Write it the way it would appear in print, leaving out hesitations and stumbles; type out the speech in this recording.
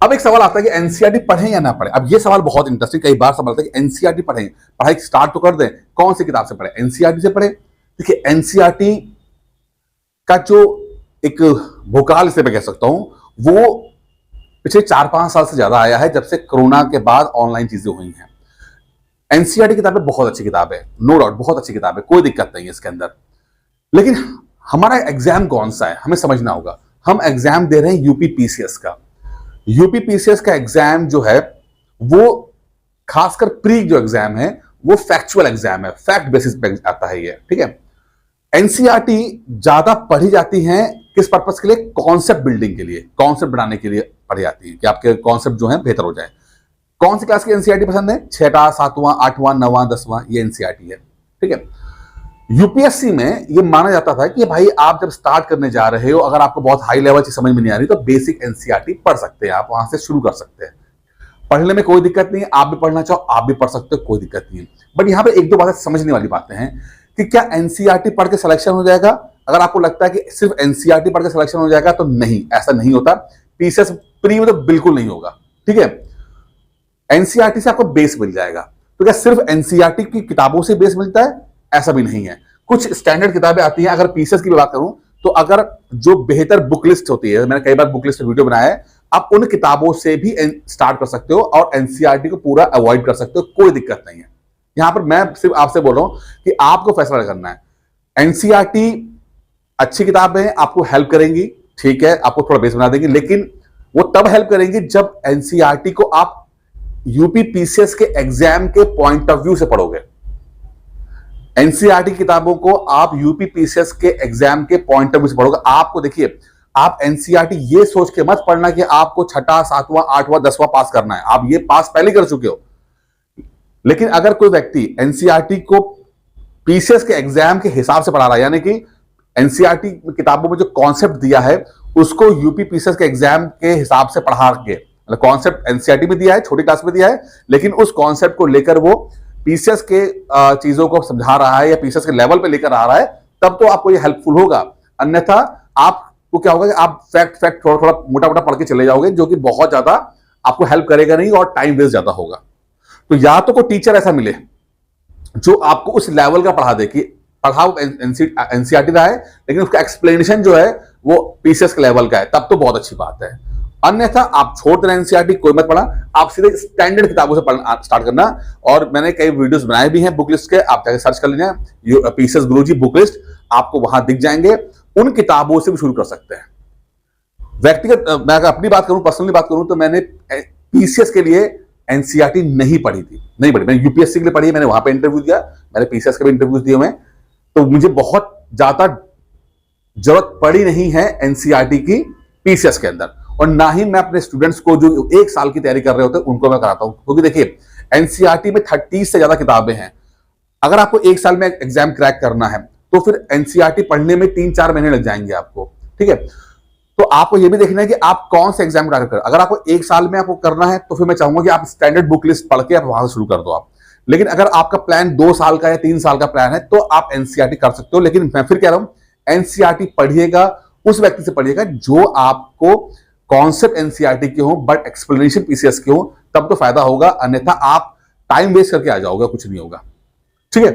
अब एक सवाल आता है कि एनसीईआरटी पढ़ें या ना पढ़ें। अब ये सवाल बहुत इंटरेस्टिंग, कई बार सवाल आता है कि एनसीईआरटी पढ़ें, पढ़ाई स्टार्ट तो कर दें, कौन सी किताब से पढ़ें, एनसीईआरटी से पढ़ें। देखिए एनसीईआरटी का जो एक भूकाल से मैं कह सकता हूं, वो पिछले 4-5 साल से ज्यादा आया है, जब से कोरोना के बाद ऑनलाइन चीजें हुई हैं। एनसीईआरटी किताबें बहुत अच्छी किताब है, नो डाउट बहुत अच्छी किताब है, कोई दिक्कत नहीं है इसके अंदर। लेकिन हमारा एग्जाम कौन सा है हमें समझना होगा। हम एग्जाम दे रहे हैं यूपी पीसीएस का। यूपी पीसीएस का एग्जाम जो है वो खासकर प्री जो एग्जाम है वो फैक्चुअल एग्जाम है, फैक्ट बेसिस पे आता है ये, ठीक है। एनसीईआरटी ज्यादा पढ़ी जाती है किस पर्पस के लिए, कॉन्सेप्ट बिल्डिंग के लिए, कॉन्सेप्ट बनाने के लिए पढ़ी जाती है कि आपके कॉन्सेप्ट जो है बेहतर हो जाए। कौन सी क्लास की एनसीईआरटी पसंद है, 6वां 7वां 8वां 9वां 10वां, ये एनसीईआरटी है, ठीक है। यूपीएससी में ये माना जाता था कि भाई आप जब स्टार्ट करने जा रहे हो, अगर आपको बहुत हाई लेवल चीज समझ में नहीं आ रही तो बेसिक एनसीईआरटी पढ़ सकते हैं, आप वहां से शुरू कर सकते हैं। पढ़ने में कोई दिक्कत नहीं है, आप भी पढ़ना चाहो आप भी पढ़ सकते हो, कोई दिक्कत नहीं है। बट यहां पे एक दो बातें समझने वाली बातें हैं कि क्या एनसीईआरटी पढ़ के सिलेक्शन हो जाएगा। अगर आपको लगता है कि सिर्फ एनसीईआरटी पढ़ के सिलेक्शन हो जाएगा तो नहीं, ऐसा नहीं होता। पीसीएस प्री में तो बिल्कुल नहीं होगा, ठीक है। एनसीईआरटी से आपको बेस मिल जाएगा। तो क्या सिर्फ एनसीईआरटी की किताबों से बेस मिलता है, ऐसा भी नहीं है। कुछ स्टैंडर्ड किताबें आती हैं। अगर पीसीएस की बात करूं तो अगर जो बेहतर बुक लिस्ट होती है, मैंने कई बार बुक लिस्ट वीडियो बनाया है, आप उन किताबों से भी स्टार्ट कर सकते हो और एनसीईआरटी को पूरा अवॉइड कर सकते हो, कोई दिक्कत नहीं है। यहां पर मैं सिर्फ आपसे बोल रहा हूं कि आपको फैसला करना है। एनसीईआरटी अच्छी किताबें आपको हेल्प करेंगी, ठीक है, आपको थोड़ा बेस बना देंगी, लेकिन वो तब हेल्प करेंगी जब एनसीईआरटी को आप यूपी पीसीएस के एग्जाम के पॉइंट ऑफ व्यू से पढ़ोगे। एनसीईआरटी किताबों को आप यूपी पीसीएस के एग्जाम के पॉइंट ऑफ व्यू से पढ़ोगे। आपको देखिए, आप एनसीईआरटी ये सोच के मत पढ़ना कि आपको 6वां 7वां 8वां 10वां पास करना है, आप ये पास पहले कर चुके हो। लेकिन अगर कोई व्यक्ति एनसीईआरटी को पीसीएस के एग्जाम के हिसाब से पढ़ा रहा है, यानी कि एनसीईआरटी किताबों में जो कॉन्सेप्ट दिया है उसको यूपी पीसीएस के एग्जाम के हिसाब से पढ़ा के, मतलब कॉन्सेप्ट एनसीईआरटी में दिया है, छोटी क्लास में दिया है, लेकिन उस कॉन्सेप्ट को लेकर वो पीसीएस के चीजों को समझा रहा है या पीसीएस के लेवल पे लेकर आ रहा है, तब तो आपको ये हेल्पफुल होगा। अन्यथा आपको क्या होगा कि आप फैक्ट थोड़ा थोड़ा मोटा मोटा पढ़ के चले जाओगे, जो कि बहुत ज्यादा आपको हेल्प करेगा नहीं और टाइम वेस्ट ज्यादा होगा। तो या तो कोई टीचर ऐसा मिले जो आपको उस लेवल का पढ़ा दे कि पढ़ाओ एनसीईआरटी का है लेकिन उसका एक्सप्लेनेशन जो है वो पीसीएस के लेवल का है, तब तो बहुत अच्छी बात है। अन्यथा आप छोड़ देना एनसीईआरटी, कोई मत पढ़ा, आप सीधे स्टैंडर्ड किताबों से पढ़ना स्टार्ट करना। और मैंने कई वीडियोस बनाए भी हैं बुक लिस्ट के, आप जाकर सर्च कर लेना, पीसीएस गुरुजी बुक लिस्ट, आपको वहां दिख जाएंगे। उन किताबों से भी शुरू कर सकते हैं। व्यक्तिगत मैं अगर अपनी बात करूं, पर्सनली बात करूं, तो मैंने पीसीएस के लिए एनसीईआरटी नहीं पढ़ी थी, नहीं पढ़ी। मैंने यूपीएससी के लिए पढ़ी, मैंने वहां पे इंटरव्यू दिया, मैंने पीसीएस के भी इंटरव्यू दिए हुए, तो मुझे बहुत ज्यादा जरूरत पड़ी नहीं है एनसीईआरटी की पीसीएस के अंदर। और ना ही मैं अपने स्टूडेंट्स को जो 1 साल की तैयारी कर रहे होते हैं उनको मैं कराता हूं, क्योंकि देखिए एनसीईआरटी में 30 से ज्यादा किताबें हैं। अगर आपको 1 साल में एग्जाम क्रैक करना है तो फिर एनसीईआरटी पढ़ने में 3-4 महीने लग जाएंगे आपको, ठीक है। तो आपको यह भी देखना है कि आप कौन से एग्जाम क्रैक कर। अगर आपको 1 साल में आपको करना है तो फिर मैं चाहूंगा कि आप स्टैंडर्ड बुक लिस्ट पढ़ के आप वहां से शुरू कर दो आप। लेकिन अगर आपका प्लान 2 साल का या 3 साल का प्लान है तो आप एनसीईआरटी कर सकते हो। लेकिन मैं फिर कह रहा हूं एनसीईआरटी पढ़िएगा उस व्यक्ति से पढ़िएगा जो आपको कॉन्सेप्ट एनसीईआरटी के हो बट एक्सप्लेनेशन पीसीएस के हो, तब तो फायदा होगा। अन्यथा आप टाइम वेस्ट करके आ जाओगे, कुछ नहीं होगा, ठीक है।